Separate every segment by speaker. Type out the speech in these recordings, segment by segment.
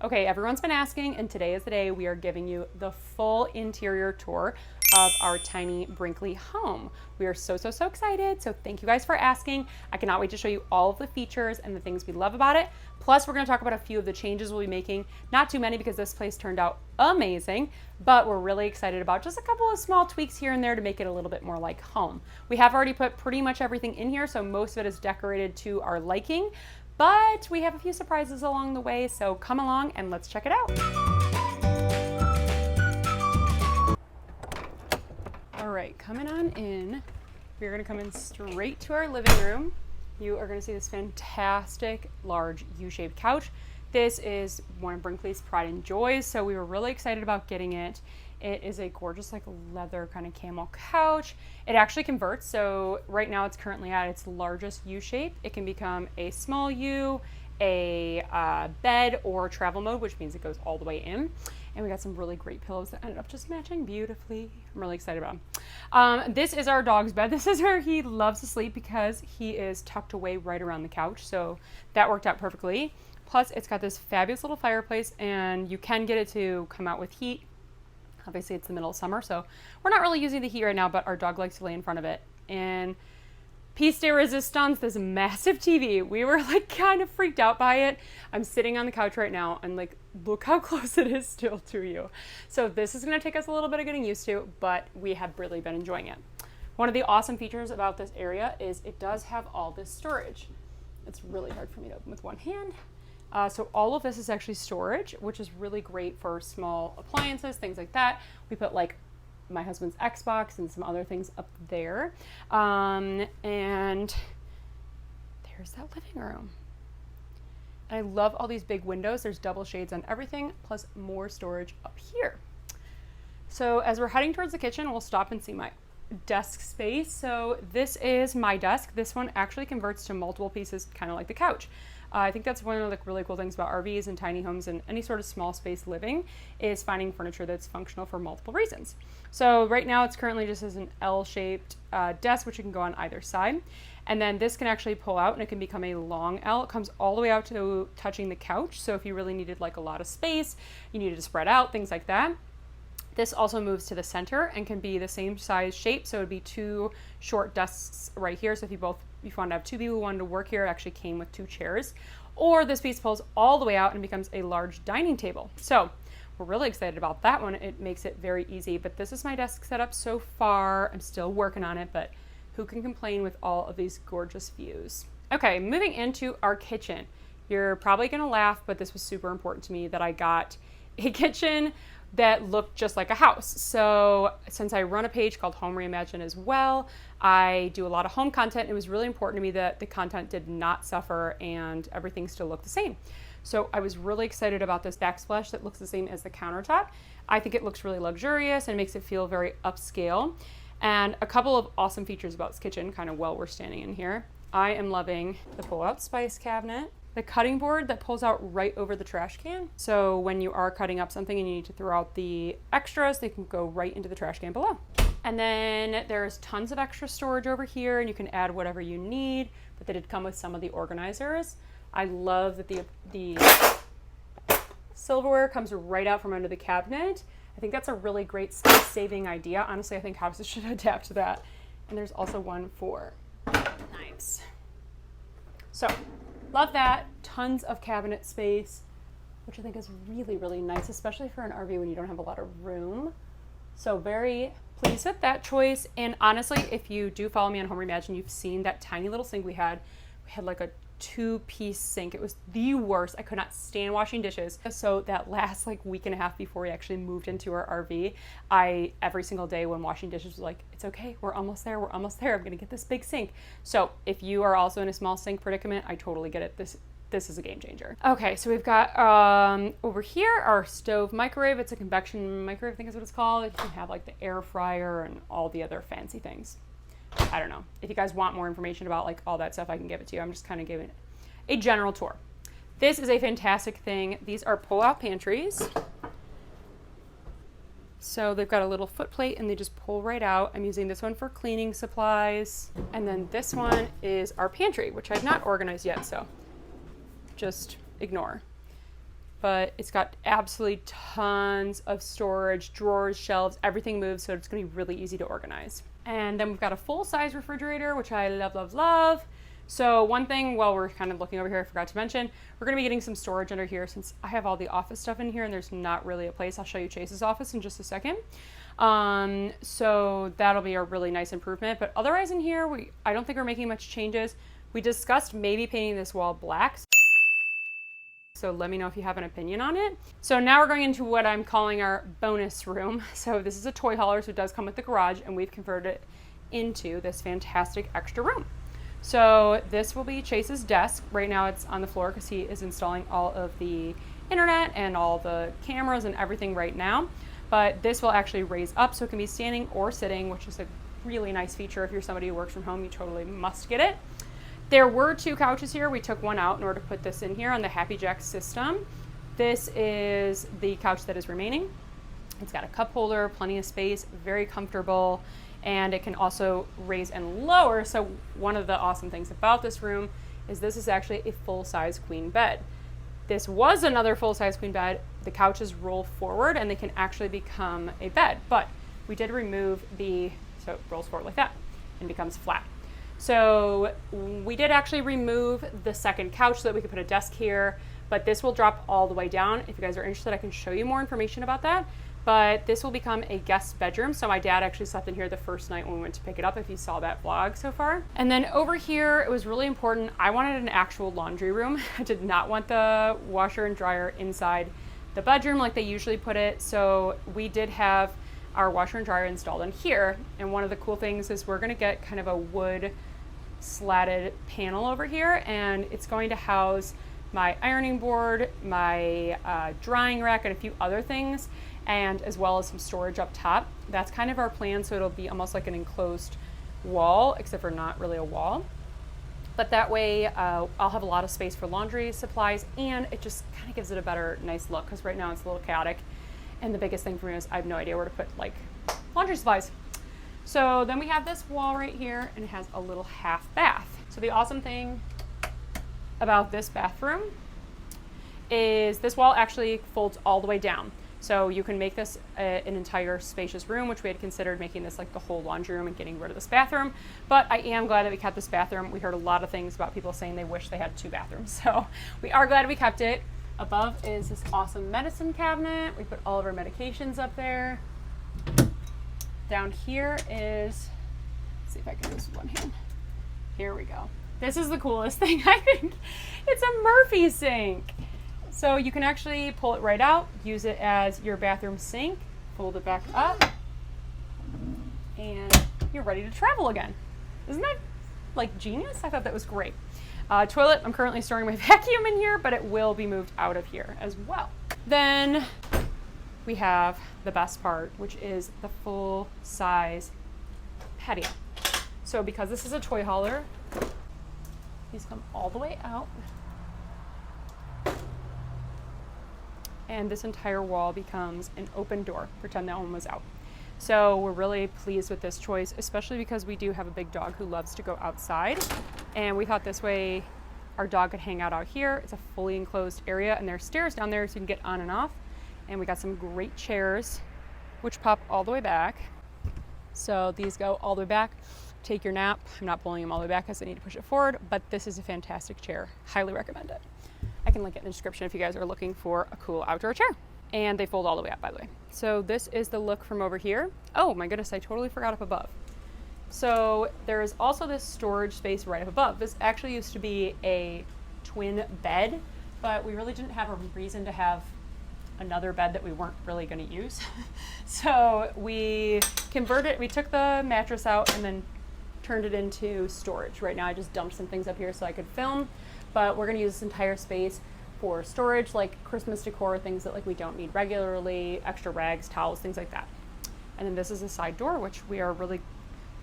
Speaker 1: Okay, everyone's been asking, and today is the day we are giving you the full interior tour of our tiny Brinkley home. We are so excited. So thank you guys for asking. I cannot wait to show you all of the features and the things we love about it. Plus, we're gonna talk about a few of the changes we'll be making. Not too many because this place turned out amazing, but we're really excited about just a couple of small tweaks here and there to make it a little bit more like home. We have already put pretty much everything in here, so most of it is decorated to our liking. But we have a few surprises along the way, so come along and let's check it out. All right, coming on in, we're gonna come in straight to our living room. You are gonna see this fantastic large U-shaped couch. This is one of Brinkley's pride and joys, so we were really excited about getting it. It is a gorgeous like leather kind of camel couch. It actually converts, so right now it's currently at its largest U shape. It can become a small U, a bed, or travel mode, which means it goes all the way in. And we got some really great pillows that ended up just matching beautifully. I'm really excited about them. This is our dog's bed. This is where he loves to sleep because he is tucked away right around the couch, so that worked out perfectly. Plus, it's got this fabulous little fireplace, and you can get it to come out with heat. Obviously, it's the middle of summer, so we're not really using the heat right now, but our dog likes to lay in front of it. And piece de resistance, this massive TV. We were like kind of freaked out by it. I'm sitting on the couch right now and like, look how close it is still to you. So this is gonna take us a little bit of getting used to, but we have really been enjoying it. One of the awesome features about this area is it does have all this storage. It's really hard for me to open with one hand. So all of this is actually storage, which is really great for small appliances, things like that. We put like my husband's Xbox and some other things up there. And there's that living room. And I love all these big windows. There's double shades on everything, plus more storage up here. So as we're heading towards the kitchen, we'll stop and see my desk space. So this is my desk. This one actually converts to multiple pieces, kind of like the couch. I think that's one of the really cool things about RVs and tiny homes and any sort of small space living is finding furniture that's functional for multiple reasons. So right now it's currently just as an L-shaped desk, which you can go on either side. And then this can actually pull out and it can become a long L. It comes all the way out to touching the couch. So if you really needed like a lot of space, you needed to spread out, things like that. This also moves to the center and can be the same size shape. So it'd be two short desks right here. So if you want to have two people who wanted to work here, it actually came with two chairs. Or this piece pulls all the way out and becomes a large dining table. So we're really excited about that one. It makes it very easy, but this is my desk setup so far. I'm still working on it, but who can complain with all of these gorgeous views? Okay, moving into our kitchen. You're probably gonna laugh, but this was super important to me that I got a kitchen that looked just like a house. So since I run a page called Home Reimagine as well, I do a lot of home content. It was really important to me that the content did not suffer and everything still looked the same. So I was really excited about this backsplash that looks the same as the countertop. I think it looks really luxurious and makes it feel very upscale. And a couple of awesome features about this kitchen, kind of while we're standing in here. I am loving the pull-out spice cabinet. The cutting board that pulls out right over the trash can. So when you are cutting up something and you need to throw out the extras, they can go right into the trash can below. And then there's tons of extra storage over here and you can add whatever you need, but they did come with some of the organizers. I love that the silverware comes right out from under the cabinet. I think that's a really great space saving idea. Honestly, I think houses should adapt to that. And there's also one for knives. So, love that. Tons of cabinet space, which I think is really nice, especially for an RV when you don't have a lot of room. So very pleased with that choice. And honestly, if you do follow me on Home Reimagine, you've seen that tiny little sink we had. We had like a 2-piece sink. It was the worst. I could not stand washing dishes. So that last like week and a half before we actually moved into our RV, I every single day when washing dishes was like, it's okay, we're almost there, I'm gonna get this big sink. So if you are also in a small sink predicament, I totally get it. This is a game changer. Okay, so we've got over here our stove microwave. It's a convection microwave, I think is what it's called. You can have like the air fryer and all the other fancy things. I don't know. If you guys want more information about like all that stuff, I can give it to you. I'm just kind of giving a general tour. This is a fantastic thing. These are pull-out pantries. So they've got a little foot plate and they just pull right out. I'm using this one for cleaning supplies. And then this one is our pantry, which I've not organized yet, so just ignore. but it's got absolutely tons of storage, drawers, shelves, everything moves, so it's gonna be really easy to organize. And then we've got a full-size refrigerator, which I love, love, love. So one thing while we're kind of looking over here, I forgot to mention, we're gonna be getting some storage under here since I have all the office stuff in here and there's not really a place. I'll show you Chase's office in just a second. So that'll be a really nice improvement. But otherwise in here, I don't think we're making much changes. We discussed maybe painting this wall black. So let me know if you have an opinion on it. So now we're going into what I'm calling our bonus room. So this is a toy hauler, so it does come with the garage, and we've converted it into this fantastic extra room. So this will be Chase's desk. Right now it's on the floor because he is installing all of the internet and all the cameras and everything right now. But this will actually raise up so it can be standing or sitting, which is a really nice feature. If you're somebody who works from home, you totally must get it. There were 2 couches here. We took one out in order to put this in here on the Happy Jack system. This is the couch that is remaining. It's got a cup holder, plenty of space, very comfortable, and it can also raise and lower. So one of the awesome things about this room is this is actually a full-size queen bed. This was another full-size queen bed. The couches roll forward and they can actually become a bed, but we did remove so it rolls forward like that and becomes flat. So we did actually remove the second couch so that we could put a desk here, but this will drop all the way down. If you guys are interested, I can show you more information about that. But this will become a guest bedroom. So my dad actually slept in here the first night when we went to pick it up, if you saw that vlog so far. And then over here, it was really important. I wanted an actual laundry room. I did not want the washer and dryer inside the bedroom like they usually put it. So we did have our washer and dryer installed in here. And one of the cool things is we're gonna get kind of a wood slatted panel over here, and it's going to house my ironing board, my drying rack, and a few other things, and as well as some storage up top. That's kind of our plan, so it'll be almost like an enclosed wall, except for not really a wall. But that way I'll have a lot of space for laundry supplies, and it just kind of gives it a better, nice look, because right now it's a little chaotic. And the biggest thing for me is I have no idea where to put like laundry supplies. So then we have this wall right here, and it has a little half bath. So the awesome thing about this bathroom is this wall actually folds all the way down. So you can make this an entire spacious room, which we had considered making this like the whole laundry room and getting rid of this bathroom. But I am glad that we kept this bathroom. We heard a lot of things about people saying they wish they had 2 bathrooms. So we are glad we kept it. Above is this awesome medicine cabinet. We put all of our medications up there. Down here is, let's see if I can do this with one hand. Here we go. This is the coolest thing, I think. It's a Murphy sink. So you can actually pull it right out, use it as your bathroom sink, fold it back up, and you're ready to travel again. Isn't that like genius? I thought that was great. Toilet, I'm currently storing my vacuum in here, but it will be moved out of here as well. Then we have the best part, which is the full size patio. So because this is a toy hauler, these come all the way out. And this entire wall becomes an open door. Pretend that one was out. So we're really pleased with this choice, especially because we do have a big dog who loves to go outside. And we thought this way our dog could hang out here. It's a fully enclosed area, and there's stairs down there so you can get on and off. And we got some great chairs, which pop all the way back. So these go all the way back. Take your nap. I'm not pulling them all the way back because I need to push it forward, but this is a fantastic chair. Highly recommend it. I can link it in the description if you guys are looking for a cool outdoor chair. And they fold all the way up, by the way. So this is the look from over here. Oh my goodness, I totally forgot up above. So there is also this storage space right up above. This actually used to be a twin bed, but we really didn't have a reason to have another bed that we weren't really going to use. So we converted, we took the mattress out and then turned it into storage. Right now I just dumped some things up here so I could film, but we're going to use this entire space for storage, like Christmas decor, things that like we don't need regularly, extra rags, towels, things like that. And then this is a side door, which we are really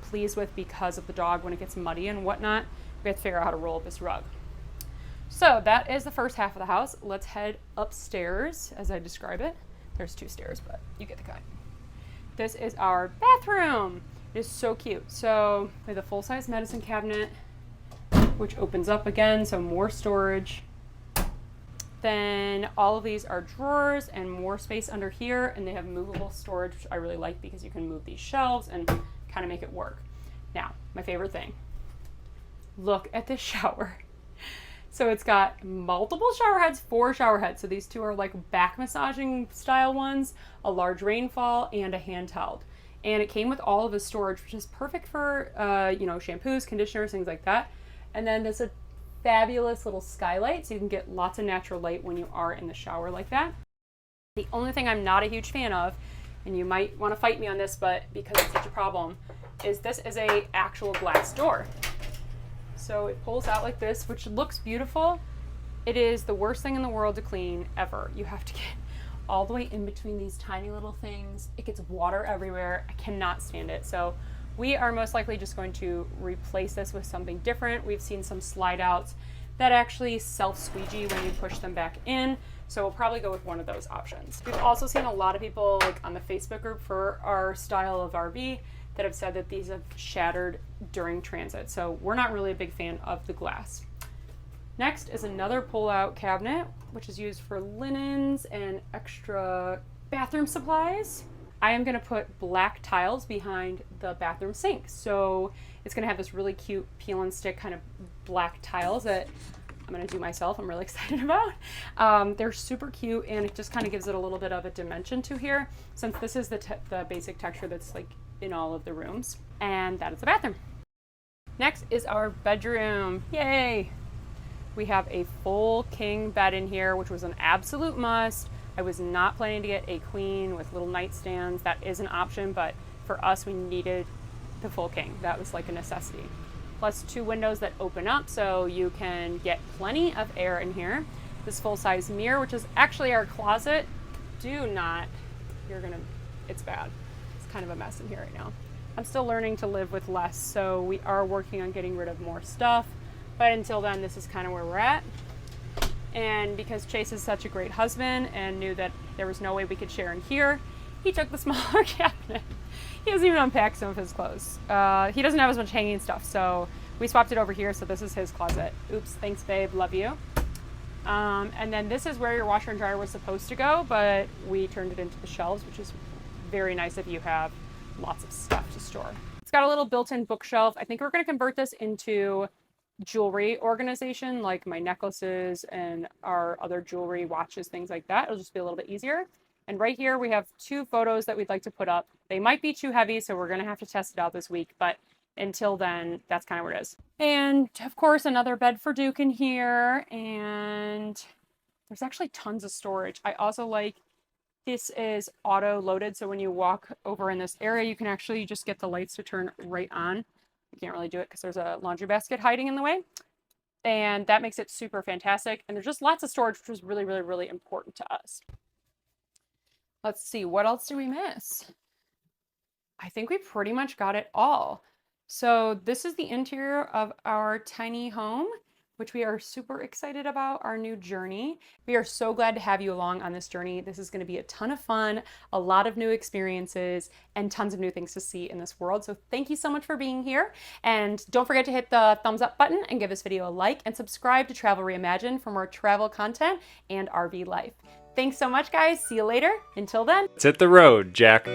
Speaker 1: pleased with because of the dog. When it gets muddy and whatnot, we have to figure out how to roll up this rug. So that is the first half of the house. Let's head upstairs as I describe it. There's 2 stairs, but you get the cut. This is our bathroom. It is so cute. So we have a full-size medicine cabinet, which opens up again, so more storage. Then all of these are drawers and more space under here, and they have movable storage, which I really like because you can move these shelves and kind of make it work. Now, my favorite thing, look at this shower. So it's got multiple shower heads, 4 shower heads. So these 2 are like back massaging style ones, a large rainfall, and a handheld. And it came with all of the storage, which is perfect for, you know, shampoos, conditioners, things like that. And then there's a fabulous little skylight, so you can get lots of natural light when you are in the shower like that. The only thing I'm not a huge fan of, and you might want to fight me on this, but because it's such a problem, is this is a actual glass door. So it pulls out like this, which looks beautiful. It is the worst thing in the world to clean ever. You have to get all the way in between these tiny little things. It gets water everywhere. I cannot stand it. So we are most likely just going to replace this with something different. We've seen some slide outs that actually self-squeegee when you push them back in. So we'll probably go with one of those options. We've also seen a lot of people like on the Facebook group for our style of RV that have said that these have shattered during transit. So we're not really a big fan of the glass. Next is another pull-out cabinet, which is used for linens and extra bathroom supplies. I am gonna put black tiles behind the bathroom sink. So it's gonna have this really cute peel and stick kind of black tiles that I'm gonna do myself. I'm really excited about. They're super cute, and it just kind of gives it a little bit of a dimension to here, since this is the basic texture that's like in all of the rooms. And that is the bathroom. Next is our bedroom. Yay! We have a full king bed in here, which was an absolute must. I was not planning to get a queen with little nightstands. That is an option, but for us, we needed the full king. That was like a necessity. Plus 2 windows that open up, so you can get plenty of air in here. This full-size mirror, which is actually our closet. It's bad. It's kind of a mess in here right now. I'm still learning to live with less, so we are working on getting rid of more stuff. But until then, this is kind of where we're at. And because Chase is such a great husband and knew that there was no way we could share in here, he took the smaller cabinet. He hasn't even unpacked some of his clothes. He doesn't have as much hanging stuff, so we swapped it over here, so this is his closet. Oops, thanks babe, love you. And then this is where your washer and dryer was supposed to go, but we turned it into the shelves, which is very nice if you have lots of stuff to store. It's got a little built-in bookshelf. I think we're gonna convert this into jewelry organization, like my necklaces and our other jewelry, watches, things like that. It'll just be a little bit easier. And right here we have 2 photos that we'd like to put up. They might be too heavy, so we're gonna have to test it out this week, but until then, that's kind of where it is. And of course, another bed for Duke in here, and there's actually tons of storage. I also like this is auto loaded, so when you walk over in this area, you can actually just get the lights to turn right on. You can't really do it because there's a laundry basket hiding in the way. And that makes it super fantastic. And there's just lots of storage, which is really, really, really important to us. Let's see, what else do we miss? I think we pretty much got it all. So this is the interior of our tiny home, which we are super excited about, our new journey. We are so glad to have you along on this journey. This is going to be a ton of fun, a lot of new experiences, and tons of new things to see in this world. So thank you so much for being here. And don't forget to hit the thumbs up button and give this video a like, and subscribe to Travel Reimagined for more travel content and RV life. Thanks so much, guys. See you later. Until then.
Speaker 2: Let's hit the road, Jack.